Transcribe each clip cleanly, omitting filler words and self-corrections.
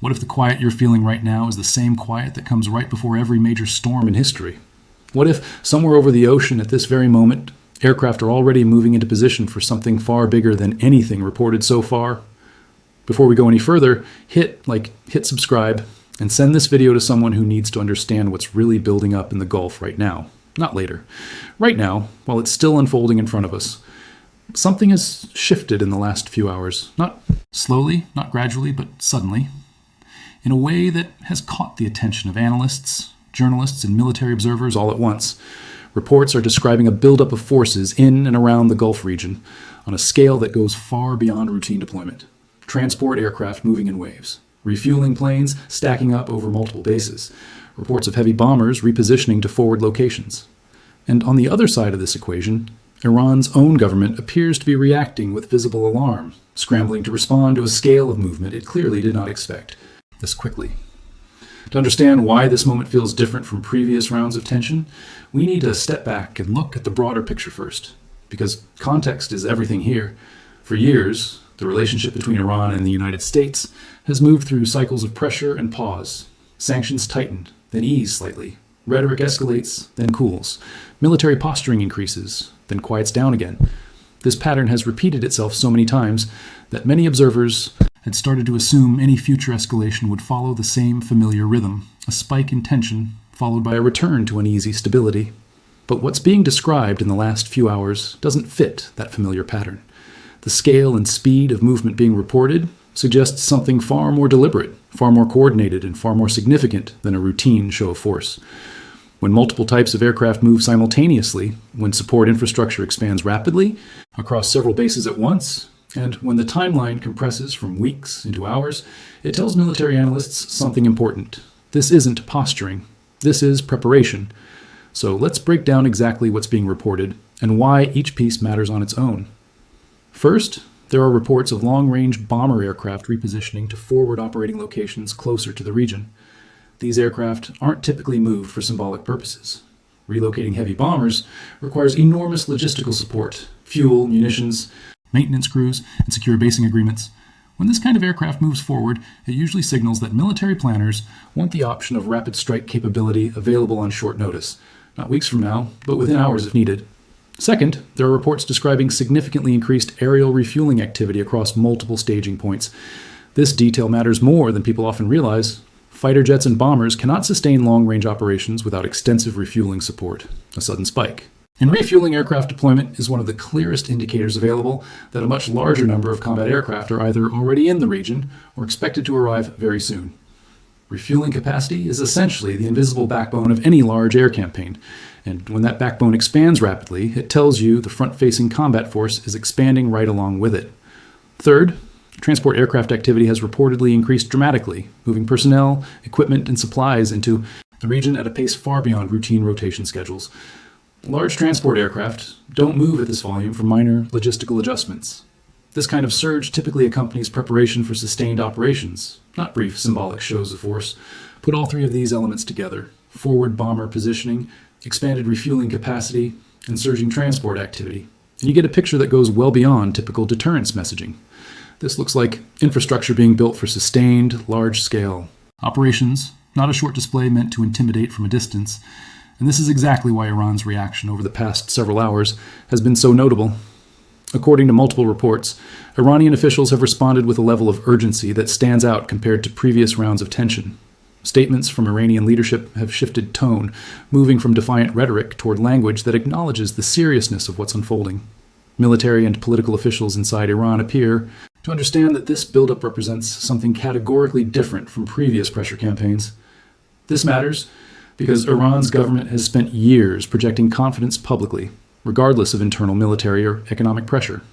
What if the quiet you're feeling right now is the same quiet that comes right before every major storm in history? What if somewhere over the ocean at this very moment, aircraft are already moving into position for something far bigger than anything reported so far? Before we go any further, hit subscribe and send this video to someone who needs to understand what's really building up in the Gulf right now, not later. Right now, while it's still unfolding in front of us, something has shifted in the last few hours. Not slowly, not gradually, but suddenly, in a way that has caught the attention of analysts, journalists, and military observers all at once. Reports are describing a buildup of forces in and around the Gulf region on a scale that goes far beyond routine deployment. Transport aircraft moving in waves, refueling planes stacking up over multiple bases, reports of heavy bombers repositioning to forward locations. And on the other side of this equation, Iran's own government appears to be reacting with visible alarm, scrambling to respond to a scale of movement it clearly did not expect this quickly. To understand why this moment feels different from previous rounds of tension, we need to step back and look at the broader picture first, because context is everything here. For years, the relationship between Iran and the United States has moved through cycles of pressure and pause. Sanctions tighten, then ease slightly. Rhetoric escalates, then cools. Military posturing increases, then quiets down again. This pattern has repeated itself so many times that many observers had started to assume any future escalation would follow the same familiar rhythm, a spike in tension followed by a return to uneasy stability. But what's being described in the last few hours doesn't fit that familiar pattern. The scale and speed of movement being reported suggests something far more deliberate, far more coordinated, and far more significant than a routine show of force. When multiple types of aircraft move simultaneously, when support infrastructure expands rapidly across several bases at once, and when the timeline compresses from weeks into hours, it tells military analysts something important. This isn't posturing. This is preparation. So let's break down exactly what's being reported and why each piece matters on its own. First, there are reports of long-range bomber aircraft repositioning to forward operating locations closer to the region. These aircraft aren't typically moved for symbolic purposes. Relocating heavy bombers requires enormous logistical support, fuel, munitions, maintenance crews, and secure basing agreements. When this kind of aircraft moves forward, it usually signals that military planners want the option of rapid strike capability available on short notice, not weeks from now, but within hours if needed. Second, there are reports describing significantly increased aerial refueling activity across multiple staging points. This detail matters more than people often realize. Fighter jets and bombers cannot sustain long-range operations without extensive refueling support, a sudden spike. And refueling aircraft deployment is one of the clearest indicators available that a much larger number of combat aircraft are either already in the region or expected to arrive very soon. Refueling capacity is essentially the invisible backbone of any large air campaign, and when that backbone expands rapidly, it tells you the front-facing combat force is expanding right along with it. Third, transport aircraft activity has reportedly increased dramatically, moving personnel, equipment, and supplies into the region at a pace far beyond routine rotation schedules. Large transport aircraft don't move at this volume for minor logistical adjustments. This kind of surge typically accompanies preparation for sustained operations, not brief symbolic shows of force. Put all three of these elements together: forward bomber positioning, expanded refueling capacity, and surging transport activity, and you get a picture that goes well beyond typical deterrence messaging. This looks like infrastructure being built for sustained, large-scale operations, not a short display meant to intimidate from a distance. And this is exactly why Iran's reaction over the past several hours has been so notable. According to multiple reports, Iranian officials have responded with a level of urgency that stands out compared to previous rounds of tension. Statements from Iranian leadership have shifted tone, moving from defiant rhetoric toward language that acknowledges the seriousness of what's unfolding. Military and political officials inside Iran appear to understand that this buildup represents something categorically different from previous pressure campaigns. This matters because Iran's government has spent years projecting confidence publicly, regardless of internal military or economic pressure.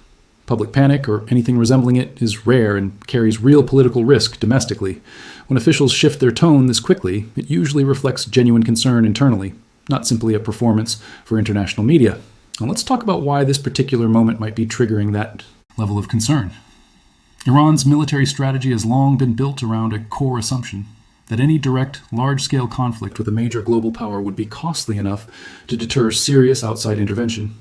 Public panic, or anything resembling it, is rare and carries real political risk domestically. When officials shift their tone this quickly, it usually reflects genuine concern internally, not simply a performance for international media. Now let's talk about why this particular moment might be triggering that level of concern. Iran's military strategy has long been built around a core assumption: that any direct, large-scale conflict with a major global power would be costly enough to deter serious outside intervention.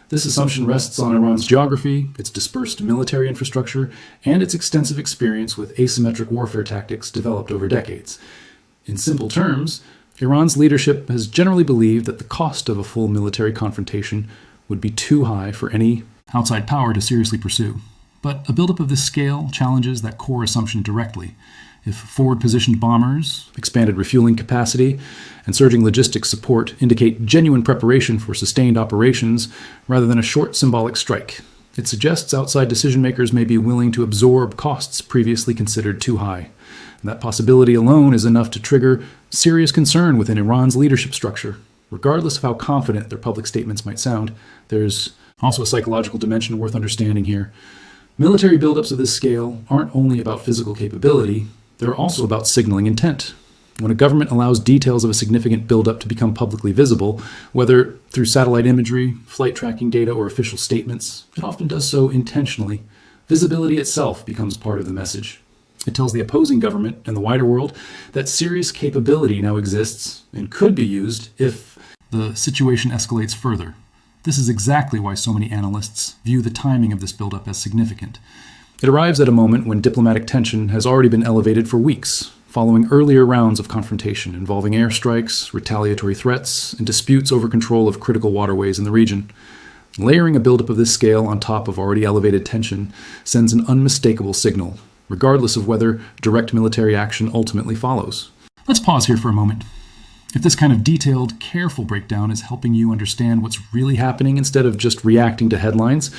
This assumption rests on Iran's geography, its dispersed military infrastructure, and its extensive experience with asymmetric warfare tactics developed over decades. In simple terms, Iran's leadership has generally believed that the cost of a full military confrontation would be too high for any outside power to seriously pursue. But a buildup of this scale challenges that core assumption directly. If forward-positioned bombers, expanded refueling capacity, and surging logistics support indicate genuine preparation for sustained operations rather than a short symbolic strike, it suggests outside decision-makers may be willing to absorb costs previously considered too high. And that possibility alone is enough to trigger serious concern within Iran's leadership structure. Regardless of how confident their public statements might sound, there's also a psychological dimension worth understanding here. Military buildups of this scale aren't only about physical capability, they're also about signaling intent. When a government allows details of a significant buildup to become publicly visible, whether through satellite imagery, flight tracking data, or official statements, it often does so intentionally. Visibility itself becomes part of the message. It tells the opposing government and the wider world that serious capability now exists and could be used if the situation escalates further. This is exactly why so many analysts view the timing of this buildup as significant. It arrives at a moment when diplomatic tension has already been elevated for weeks, following earlier rounds of confrontation involving airstrikes, retaliatory threats, and disputes over control of critical waterways in the region. Layering a buildup of this scale on top of already elevated tension sends an unmistakable signal, regardless of whether direct military action ultimately follows. Let's pause here for a moment. If this kind of detailed, careful breakdown is helping you understand what's really happening instead of just reacting to headlines,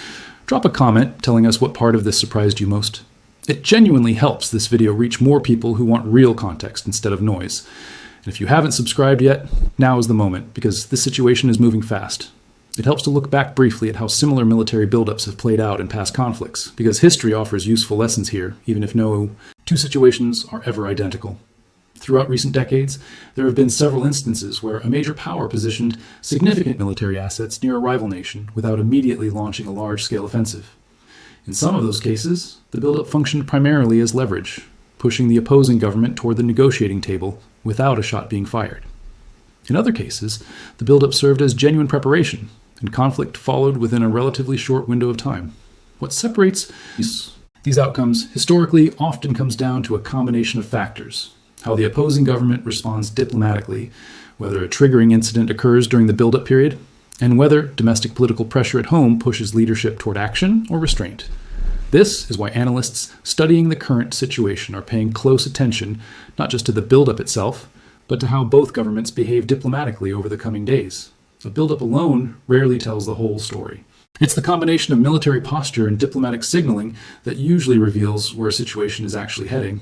drop a comment telling us what part of this surprised you most. It genuinely helps this video reach more people who want real context instead of noise. And if you haven't subscribed yet, now is the moment, because this situation is moving fast. It helps to look back briefly at how similar military buildups have played out in past conflicts, because history offers useful lessons here, even if no two situations are ever identical. Throughout recent decades, there have been several instances where a major power positioned significant military assets near a rival nation without immediately launching a large-scale offensive. In some of those cases, the buildup functioned primarily as leverage, pushing the opposing government toward the negotiating table without a shot being fired. In other cases, the buildup served as genuine preparation, and conflict followed within a relatively short window of time. What separates these outcomes historically often comes down to a combination of factors: how the opposing government responds diplomatically, whether a triggering incident occurs during the buildup period, and whether domestic political pressure at home pushes leadership toward action or restraint. This is why analysts studying the current situation are paying close attention not just to the buildup itself, but to how both governments behave diplomatically over the coming days. A buildup alone rarely tells the whole story. It's the combination of military posture and diplomatic signaling that usually reveals where a situation is actually heading.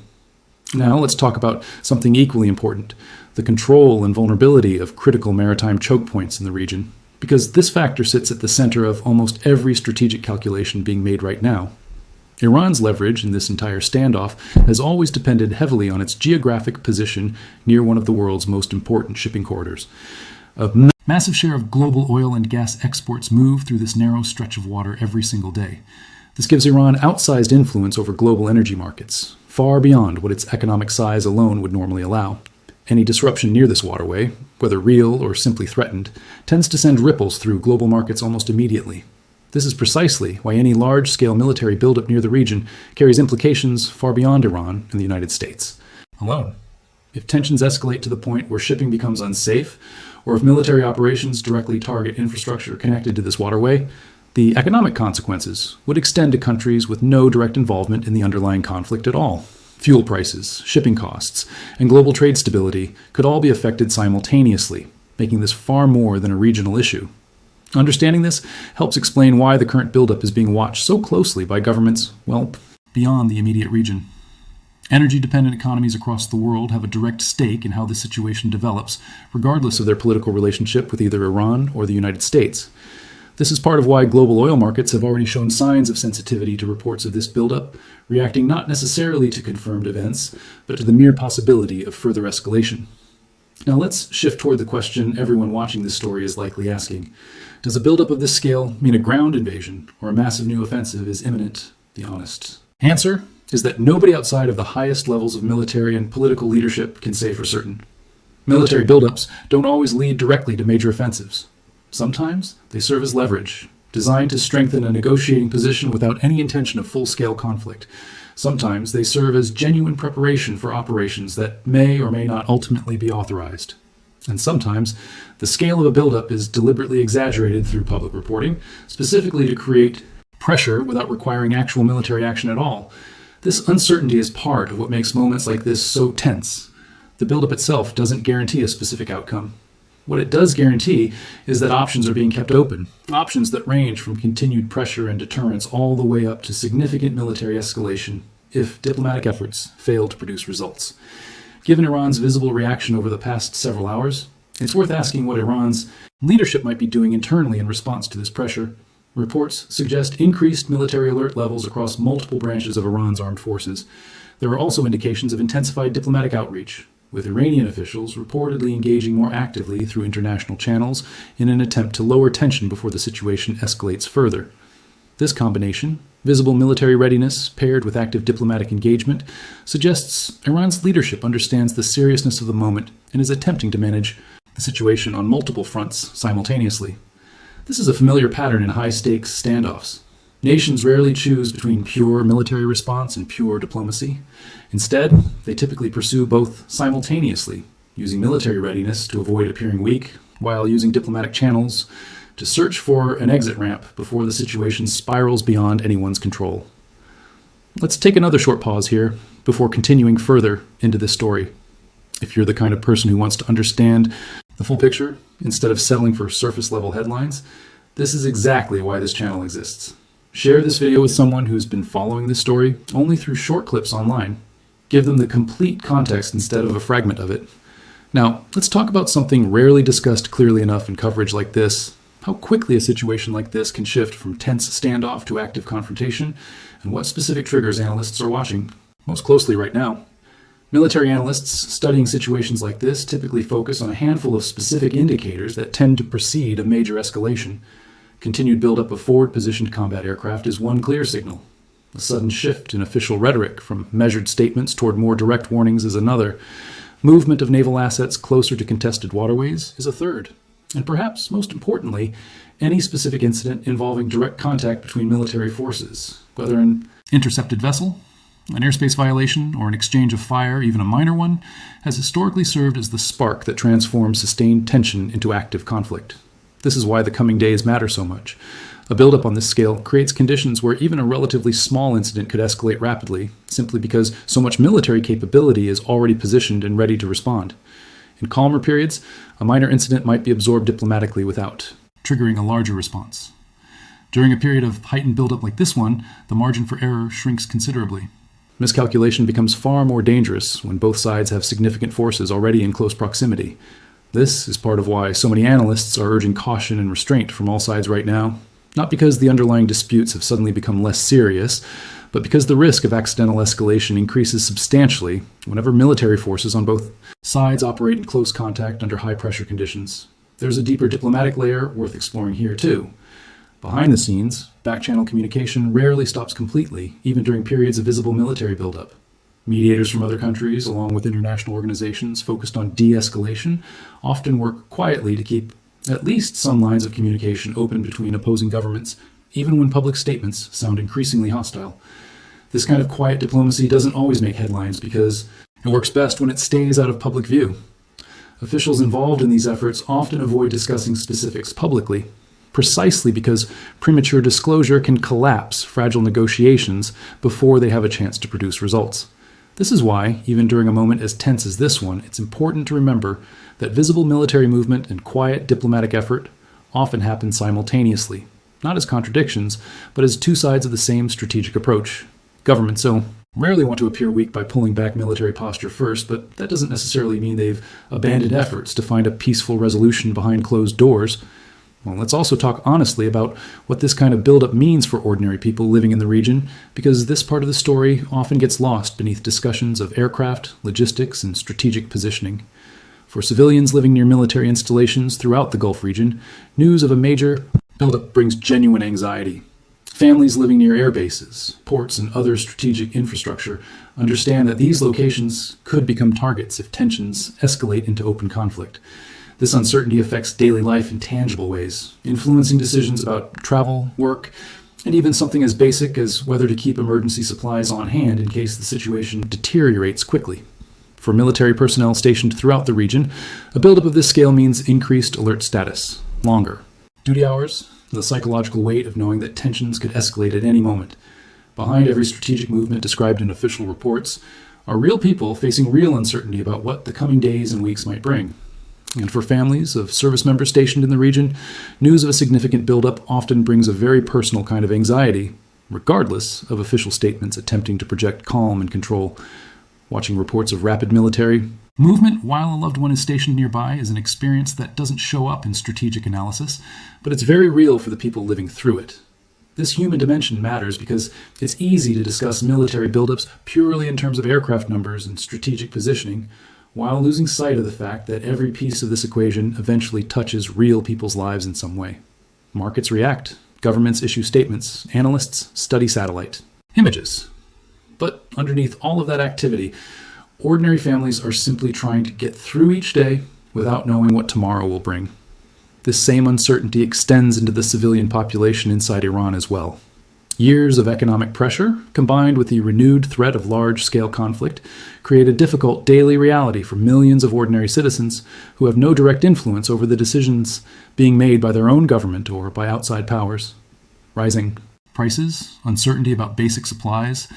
Now let's talk about something equally important: the control and vulnerability of critical maritime choke points in the region, because this factor sits at the center of almost every strategic calculation being made right now. Iran's leverage in this entire standoff has always depended heavily on its geographic position near one of the world's most important shipping corridors. A massive share of global oil and gas exports move through this narrow stretch of water every single day. This gives Iran outsized influence over global energy markets, far beyond what its economic size alone would normally allow. Any disruption near this waterway, whether real or simply threatened, tends to send ripples through global markets almost immediately. This is precisely why any large-scale military buildup near the region carries implications far beyond Iran and the United States alone. If tensions escalate to the point where shipping becomes unsafe, or if military operations directly target infrastructure connected to this waterway, the economic consequences would extend to countries with no direct involvement in the underlying conflict at all. Fuel prices, shipping costs, and global trade stability could all be affected simultaneously, making this far more than a regional issue. Understanding this helps explain why the current buildup is being watched so closely by governments, well, beyond the immediate region. Energy-dependent economies across the world have a direct stake in how the situation develops, regardless of their political relationship with either Iran or the United States. This is part of why global oil markets have already shown signs of sensitivity to reports of this buildup, reacting not necessarily to confirmed events, but to the mere possibility of further escalation. Now let's shift toward the question everyone watching this story is likely asking. Does a buildup of this scale mean a ground invasion or a massive new offensive is imminent? The honest answer is that nobody outside of the highest levels of military and political leadership can say for certain. Military buildups don't always lead directly to major offensives. Sometimes they serve as leverage, designed to strengthen a negotiating position without any intention of full-scale conflict. Sometimes they serve as genuine preparation for operations that may or may not ultimately be authorized. And sometimes the scale of a buildup is deliberately exaggerated through public reporting, specifically to create pressure without requiring actual military action at all. This uncertainty is part of what makes moments like this so tense. The buildup itself doesn't guarantee a specific outcome. What it does guarantee is that options are being kept open, options that range from continued pressure and deterrence all the way up to significant military escalation if diplomatic efforts fail to produce results. Given Iran's visible reaction over the past several hours, it's worth asking what Iran's leadership might be doing internally in response to this pressure. Reports suggest increased military alert levels across multiple branches of Iran's armed forces. There are also indications of intensified diplomatic outreach, with Iranian officials reportedly engaging more actively through international channels in an attempt to lower tension before the situation escalates further. This combination, visible military readiness paired with active diplomatic engagement, suggests Iran's leadership understands the seriousness of the moment and is attempting to manage the situation on multiple fronts simultaneously. This is a familiar pattern in high-stakes standoffs. Nations rarely choose between pure military response and pure diplomacy. Instead, they typically pursue both simultaneously, using military readiness to avoid appearing weak, while using diplomatic channels to search for an exit ramp before the situation spirals beyond anyone's control. Let's take another short pause here before continuing further into this story. If you're the kind of person who wants to understand the full picture instead of settling for surface-level headlines, this is exactly why this channel exists. Share this video with someone who's been following this story only through short clips online. Give them the complete context instead of a fragment of it. Now, let's talk about something rarely discussed clearly enough in coverage like this: how quickly a situation like this can shift from tense standoff to active confrontation, and what specific triggers analysts are watching most closely right now. Military analysts studying situations like this typically focus on a handful of specific indicators that tend to precede a major escalation. Continued buildup of forward-positioned combat aircraft is one clear signal. A sudden shift in official rhetoric from measured statements toward more direct warnings is another. Movement of naval assets closer to contested waterways is a third. And perhaps most importantly, any specific incident involving direct contact between military forces, whether an intercepted vessel, an airspace violation, or an exchange of fire, even a minor one, has historically served as the spark that transforms sustained tension into active conflict. This is why the coming days matter so much. A buildup on this scale creates conditions where even a relatively small incident could escalate rapidly, simply because so much military capability is already positioned and ready to respond. In calmer periods, a minor incident might be absorbed diplomatically without triggering a larger response. During a period of heightened buildup like this one, the margin for error shrinks considerably. Miscalculation becomes far more dangerous when both sides have significant forces already in close proximity. This is part of why so many analysts are urging caution and restraint from all sides right now, not because the underlying disputes have suddenly become less serious, but because the risk of accidental escalation increases substantially whenever military forces on both sides operate in close contact under high-pressure conditions. There's a deeper diplomatic layer worth exploring here, too. Behind the scenes, back-channel communication rarely stops completely, even during periods of visible military buildup. Mediators from other countries, along with international organizations focused on de-escalation, often work quietly to keep at least some lines of communication open between opposing governments, even when public statements sound increasingly hostile. This kind of quiet diplomacy doesn't always make headlines because it works best when it stays out of public view. Officials involved in these efforts often avoid discussing specifics publicly, precisely because premature disclosure can collapse fragile negotiations before they have a chance to produce results. This is why, even during a moment as tense as this one, it's important to remember that visible military movement and quiet diplomatic effort often happen simultaneously, not as contradictions, but as two sides of the same strategic approach. Governments so rarely want to appear weak by pulling back military posture first, but that doesn't necessarily mean they've abandoned efforts to find a peaceful resolution behind closed doors. Well, let's also talk honestly about what this kind of buildup means for ordinary people living in the region, because this part of the story often gets lost beneath discussions of aircraft, logistics, and strategic positioning. For civilians living near military installations throughout the Gulf region, news of a major buildup brings genuine anxiety. Families living near air bases, ports, and other strategic infrastructure understand that these locations could become targets if tensions escalate into open conflict. This uncertainty affects daily life in tangible ways, influencing decisions about travel, work, and even something as basic as whether to keep emergency supplies on hand in case the situation deteriorates quickly. For military personnel stationed throughout the region, a buildup of this scale means increased alert status, longer duty hours, the psychological weight of knowing that tensions could escalate at any moment. Behind every strategic movement described in official reports are real people facing real uncertainty about what the coming days and weeks might bring. And for families of service members stationed in the region, news of a significant buildup often brings a very personal kind of anxiety, regardless of official statements attempting to project calm and control. Watching reports of rapid military movement while a loved one is stationed nearby is an experience that doesn't show up in strategic analysis, but it's very real for the people living through it. This human dimension matters because it's easy to discuss military buildups purely in terms of aircraft numbers and strategic positioning, while losing sight of the fact that every piece of this equation eventually touches real people's lives in some way. Markets react, governments issue statements, analysts study satellite images. But underneath all of that activity, ordinary families are simply trying to get through each day without knowing what tomorrow will bring. This same uncertainty extends into the civilian population inside Iran as well. Years of economic pressure, combined with the renewed threat of large-scale conflict, create a difficult daily reality for millions of ordinary citizens who have no direct influence over the decisions being made by their own government or by outside powers. Rising prices, uncertainty about basic supplies,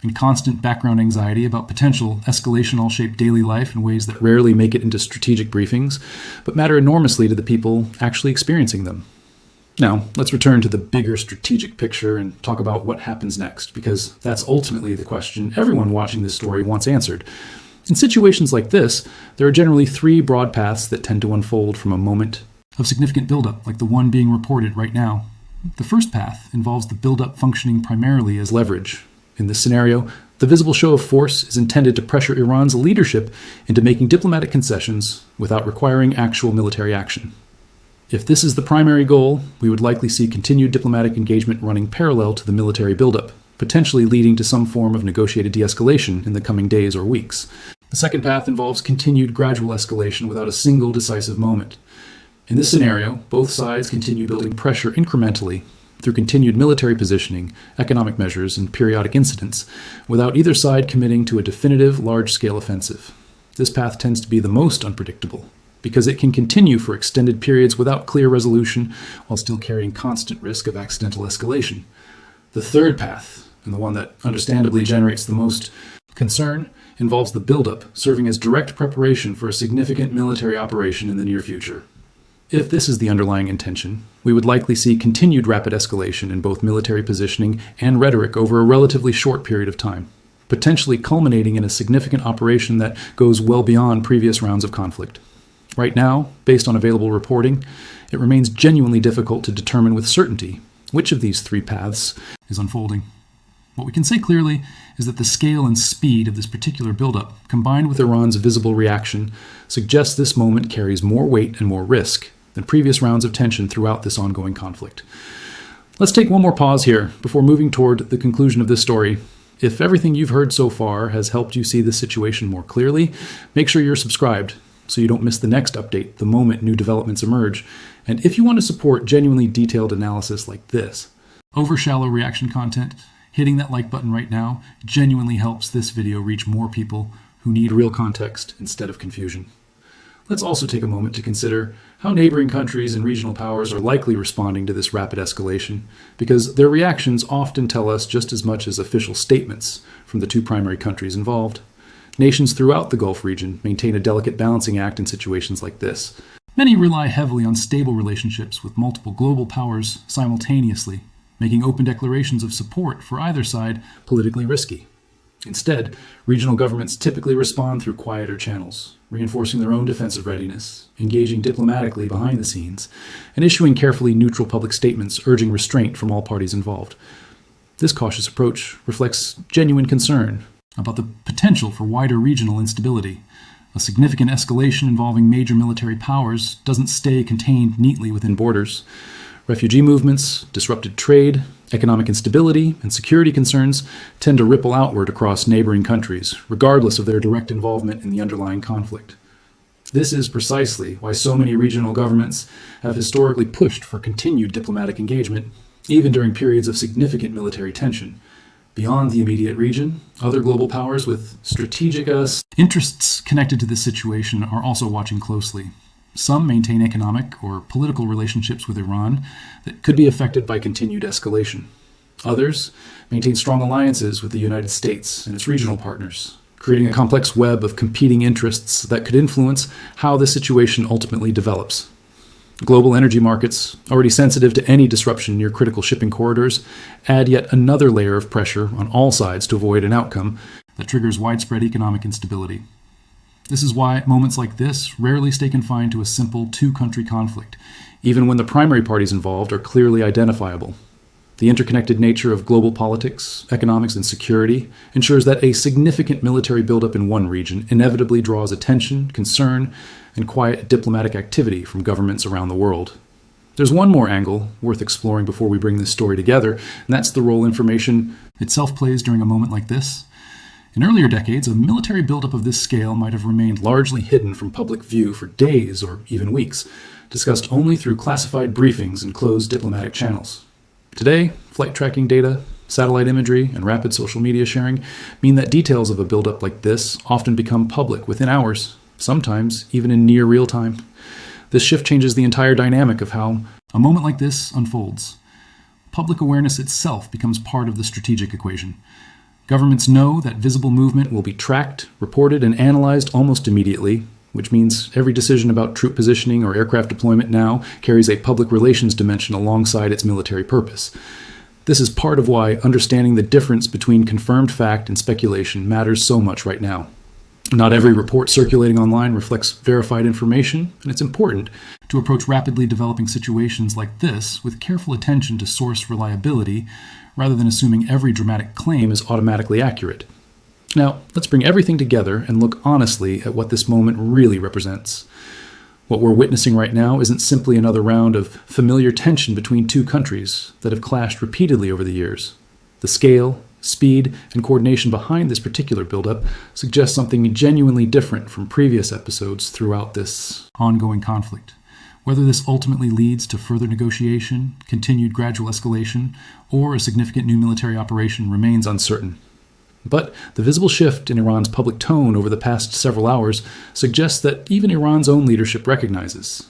and constant background anxiety about potential escalation all shape daily life in ways that rarely make it into strategic briefings, but matter enormously to the people actually experiencing them. Now, let's return to the bigger strategic picture and talk about what happens next, because that's ultimately the question everyone watching this story wants answered. In situations like this, there are generally three broad paths that tend to unfold from a moment of significant buildup, like the one being reported right now. The first path involves the buildup functioning primarily as leverage. In this scenario, the visible show of force is intended to pressure Iran's leadership into making diplomatic concessions without requiring actual military action. If this is the primary goal, we would likely see continued diplomatic engagement running parallel to the military buildup, potentially leading to some form of negotiated de-escalation in the coming days or weeks. The second path involves continued gradual escalation without a single decisive moment. In this scenario, both sides continue building pressure incrementally through continued military positioning, economic measures, and periodic incidents, without either side committing to a definitive large-scale offensive. This path tends to be the most unpredictable, because it can continue for extended periods without clear resolution while still carrying constant risk of accidental escalation. The third path, and the one that understandably generates the most concern, involves the buildup, serving as direct preparation for a significant military operation in the near future. If this is the underlying intention, we would likely see continued rapid escalation in both military positioning and rhetoric over a relatively short period of time, potentially culminating in a significant operation that goes well beyond previous rounds of conflict. Right now, based on available reporting, it remains genuinely difficult to determine with certainty which of these three paths is unfolding. What we can say clearly is that the scale and speed of this particular buildup, combined with Iran's visible reaction, suggests this moment carries more weight and more risk than previous rounds of tension throughout this ongoing conflict. Let's take one more pause here before moving toward the conclusion of this story. If everything you've heard so far has helped you see the situation more clearly, make sure you're subscribed so you don't miss the next update the moment new developments emerge. And if you want to support genuinely detailed analysis like this, over shallow reaction content, hitting that like button right now genuinely helps this video reach more people who need real context instead of confusion. Let's also take a moment to consider how neighboring countries and regional powers are likely responding to this rapid escalation, because their reactions often tell us just as much as official statements from the two primary countries involved. Nations throughout the Gulf region maintain a delicate balancing act in situations like this. Many rely heavily on stable relationships with multiple global powers simultaneously, making open declarations of support for either side politically risky. Instead, regional governments typically respond through quieter channels, reinforcing their own defensive readiness, engaging diplomatically behind the scenes, and issuing carefully neutral public statements urging restraint from all parties involved. This cautious approach reflects genuine concern about the potential for wider regional instability. A significant escalation involving major military powers doesn't stay contained neatly within borders. Refugee movements, disrupted trade, economic instability, and security concerns tend to ripple outward across neighboring countries, regardless of their direct involvement in the underlying conflict. This is precisely why so many regional governments have historically pushed for continued diplomatic engagement, even during periods of significant military tension. Beyond the immediate region, other global powers with strategic interests connected to this situation are also watching closely. Some maintain economic or political relationships with Iran that could be affected by continued escalation. Others maintain strong alliances with the United States and its regional partners, creating a complex web of competing interests that could influence how the situation ultimately develops. Global energy markets, already sensitive to any disruption near critical shipping corridors, add yet another layer of pressure on all sides to avoid an outcome that triggers widespread economic instability. This is why moments like this rarely stay confined to a simple two-country conflict, even when the primary parties involved are clearly identifiable. The interconnected nature of global politics, economics, and security ensures that a significant military buildup in one region inevitably draws attention, concern, and quiet diplomatic activity from governments around the world. There's one more angle worth exploring before we bring this story together, and that's the role information itself plays during a moment like this. In earlier decades, a military buildup of this scale might have remained largely hidden from public view for days or even weeks, discussed only through classified briefings and closed diplomatic channels. Today, flight tracking data, satellite imagery, and rapid social media sharing mean that details of a buildup like this often become public within hours, sometimes even in near real time. This shift changes the entire dynamic of how a moment like this unfolds. Public awareness itself becomes part of the strategic equation. Governments know that visible movement will be tracked, reported, and analyzed almost immediately, which means every decision about troop positioning or aircraft deployment now carries a public relations dimension alongside its military purpose. This is part of why understanding the difference between confirmed fact and speculation matters so much right now. Not every report circulating online reflects verified information, and it's important to approach rapidly developing situations like this with careful attention to source reliability, rather than assuming every dramatic claim is automatically accurate. Now, let's bring everything together and look honestly at what this moment really represents. What we're witnessing right now isn't simply another round of familiar tension between two countries that have clashed repeatedly over the years. The scale, speed, and coordination behind this particular buildup suggests something genuinely different from previous episodes throughout this ongoing conflict. Whether this ultimately leads to further negotiation, continued gradual escalation, or a significant new military operation remains uncertain. But the visible shift in Iran's public tone over the past several hours suggests that even Iran's own leadership recognizes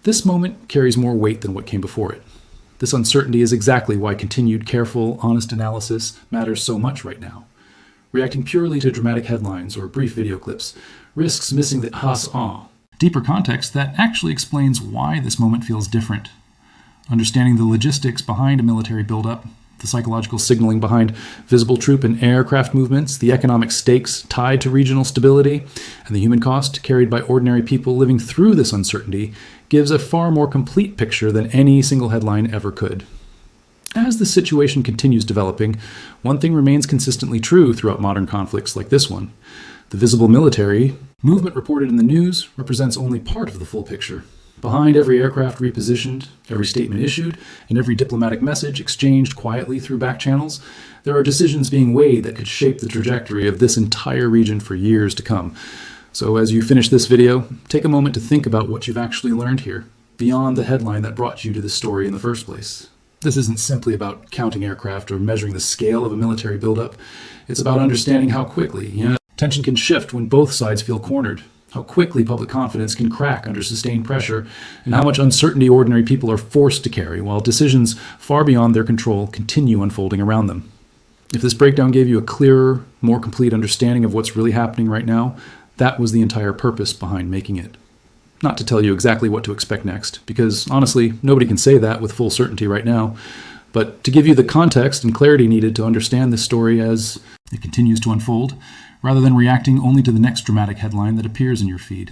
this moment carries more weight than what came before it. This uncertainty is exactly why continued careful, honest analysis matters so much right now. Reacting purely to dramatic headlines or brief video clips risks missing the deeper context that actually explains why this moment feels different. Understanding the logistics behind a military buildup, the psychological signaling behind visible troop and aircraft movements, the economic stakes tied to regional stability, and the human cost carried by ordinary people living through this uncertainty gives a far more complete picture than any single headline ever could. As the situation continues developing, one thing remains consistently true throughout modern conflicts like this one. The visible military movement reported in the news represents only part of the full picture. Behind every aircraft repositioned, every statement issued, and every diplomatic message exchanged quietly through back channels, there are decisions being weighed that could shape the trajectory of this entire region for years to come. So as you finish this video, take a moment to think about what you've actually learned here, beyond the headline that brought you to this story in the first place. This isn't simply about counting aircraft or measuring the scale of a military buildup. It's about understanding how quickly tension can shift when both sides feel cornered, how quickly public confidence can crack under sustained pressure, and how much uncertainty ordinary people are forced to carry while decisions far beyond their control continue unfolding around them. If this breakdown gave you a clearer, more complete understanding of what's really happening right now, that was the entire purpose behind making it. Not to tell you exactly what to expect next, because honestly, nobody can say that with full certainty right now, but to give you the context and clarity needed to understand this story as it continues to unfold, rather than reacting only to the next dramatic headline that appears in your feed.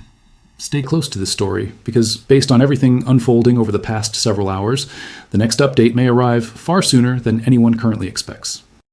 Stay close to this story, because based on everything unfolding over the past several hours, the next update may arrive far sooner than anyone currently expects.